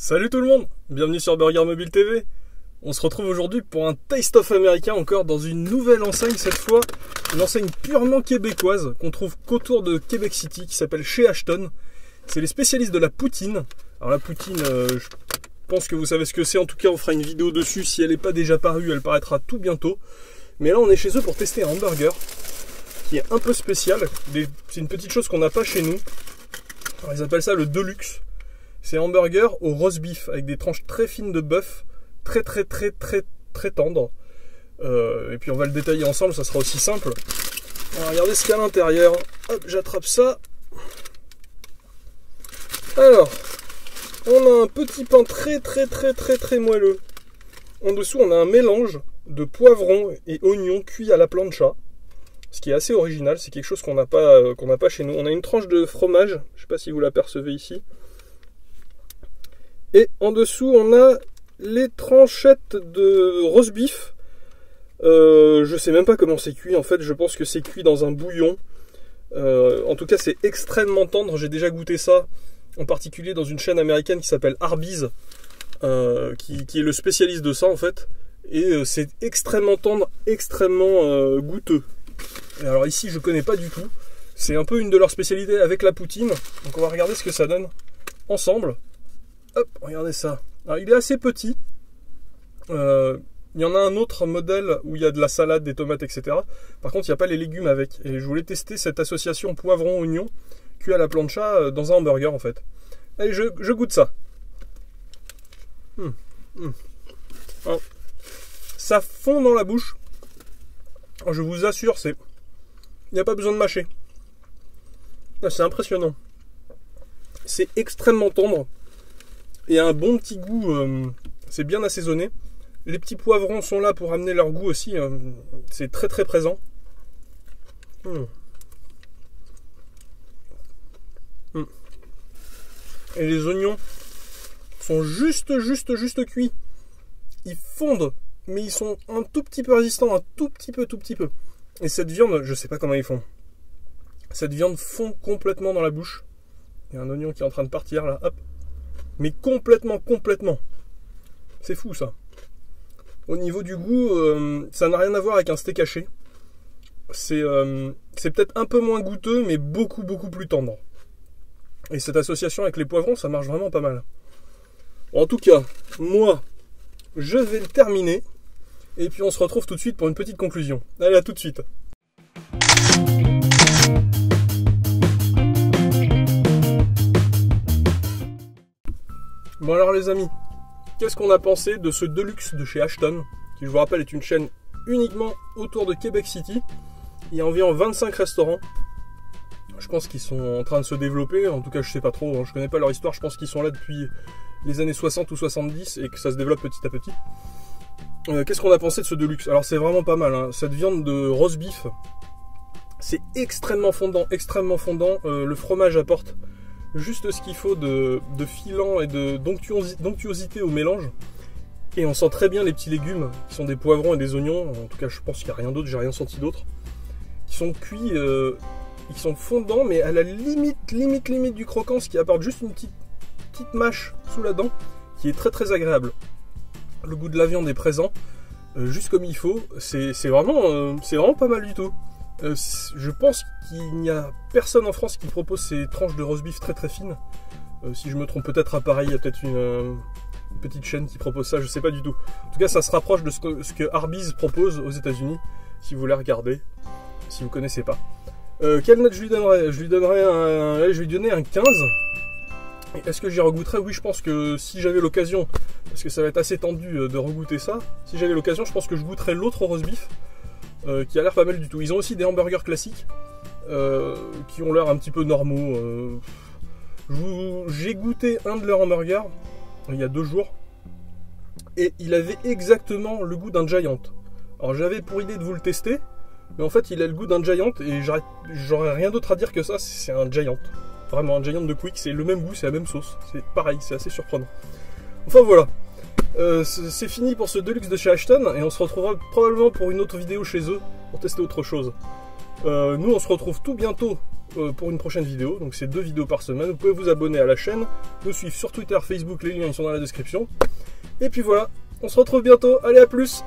Salut tout le monde, bienvenue sur Burger Mobile TV. On se retrouve aujourd'hui pour un Taste of America encore dans une nouvelle enseigne, cette fois une enseigne purement québécoise qu'on trouve qu'autour de Québec City, qui s'appelle Chez Ashton. C'est les spécialistes de la poutine. Alors la poutine, je pense que vous savez ce que c'est, en tout cas on fera une vidéo dessus, si elle n'est pas déjà parue, elle paraîtra tout bientôt. Mais là on est chez eux pour tester un hamburger qui est un peu spécial, c'est une petite chose qu'on n'a pas chez nous. Alors, ils appellent ça le Deluxe. C'est un hamburger au roast beef avec des tranches très fines de bœuf, très tendres. Et puis on va le détailler ensemble, ça sera aussi simple. Alors, regardez ce qu'il y a à l'intérieur. Hop, j'attrape ça. Alors, on a un petit pain très moelleux. En dessous, on a un mélange de poivrons et oignons cuits à la plancha. Ce qui est assez original, c'est quelque chose qu'on n'a pas chez nous. On a une tranche de fromage, je ne sais pas si vous l'apercevez ici. Et en dessous, on a les tranchettes de roast beef. Je sais même pas comment c'est cuit. En fait, je pense que c'est cuit dans un bouillon. En tout cas, c'est extrêmement tendre. J'ai déjà goûté ça, en particulier dans une chaîne américaine qui s'appelle Arby's, qui est le spécialiste de ça, en fait. Et c'est extrêmement tendre, extrêmement goûteux. Et alors ici, je connais pas du tout. C'est un peu une de leurs spécialités avec la poutine. Donc on va regarder ce que ça donne ensemble. Hop, regardez ça. Alors, il est assez petit. Il y en a un autre modèle où il y a de la salade, des tomates, etc. Par contre, il n'y a pas les légumes avec. Et je voulais tester cette association poivron-oignon cuit à la plancha dans un hamburger, en fait. Allez, je goûte ça. Alors, ça fond dans la bouche. Alors, je vous assure, il n'y a pas besoin de mâcher. C'est impressionnant. C'est extrêmement tendre. Et un bon petit goût, c'est bien assaisonné. Les petits poivrons sont là pour amener leur goût aussi, c'est très présent. Et les oignons sont juste cuits. Ils fondent, mais ils sont un tout petit peu résistants, un tout petit peu. Et cette viande, je sais pas comment ils font. Cette viande fond complètement dans la bouche. Il y a un oignon qui est en train de partir là, hop. Mais complètement. C'est fou ça. Au niveau du goût, ça n'a rien à voir avec un steak haché. C'est peut-être un peu moins goûteux, mais beaucoup plus tendre. Et cette association avec les poivrons, ça marche vraiment pas mal. En tout cas, moi, je vais le terminer. Et puis on se retrouve tout de suite pour une petite conclusion. Allez, à tout de suite. Bon alors les amis, qu'est-ce qu'on a pensé de ce Deluxe de chez Ashton, qui je vous rappelle est une chaîne uniquement autour de Québec City. Il y a environ 25 restaurants. Je pense qu'ils sont en train de se développer, en tout cas je sais pas trop, hein, je connais pas leur histoire, je pense qu'ils sont là depuis les années 60 ou 70 et que ça se développe petit à petit. Qu'est-ce qu'on a pensé de ce Deluxe? Alors c'est vraiment pas mal, hein. Cette viande de roast beef, c'est extrêmement fondant, le fromage apporte juste ce qu'il faut de filant et de d'onctuosité au mélange. Et on sent très bien les petits légumes, qui sont des poivrons et des oignons. En tout cas, je pense qu'il n'y a rien d'autre, j'ai rien senti d'autre. Qui sont cuits, qui sont fondants, mais à la limite du croquant, ce qui apporte juste une petite mâche sous la dent, qui est très agréable. Le goût de la viande est présent, juste comme il faut. C'est vraiment pas mal du tout. Je pense qu'il n'y a personne en France qui propose ces tranches de roast beef très fines. Si je me trompe peut-être à Paris, il y a peut-être une petite chaîne qui propose ça, je sais pas du tout. En tout cas, ça se rapproche de ce que Arby's propose aux États-Unis, si vous voulez regarder, si vous connaissez pas. Quelle note je lui donnerais? Je vais lui donner un 15. Est-ce que j'y regoûterai? Oui, je pense que si j'avais l'occasion, parce que ça va être assez tendu de regoûter ça, si j'avais l'occasion, je pense que je goûterais l'autre roast beef. Qui a l'air pas mal du tout. Ils ont aussi des hamburgers classiques qui ont l'air un petit peu normaux. J'ai goûté un de leurs hamburgers il y a 2 jours et il avait exactement le goût d'un Giant. Alors j'avais pour idée de vous le tester, mais en fait il a le goût d'un Giant et j'aurais rien d'autre à dire que ça. C'est un Giant, vraiment un Giant de Quick. C'est le même goût, c'est la même sauce. C'est pareil, c'est assez surprenant. Enfin voilà. C'est fini pour ce Deluxe de chez Ashton et on se retrouvera probablement pour une autre vidéo chez eux pour tester autre chose. Nous on se retrouve tout bientôt pour une prochaine vidéo. Donc c'est 2 vidéos par semaine. Vous pouvez vous abonner à la chaîne, nous suivre sur Twitter, Facebook, les liens ils sont dans la description. Et puis voilà, on se retrouve bientôt. Allez, à plus!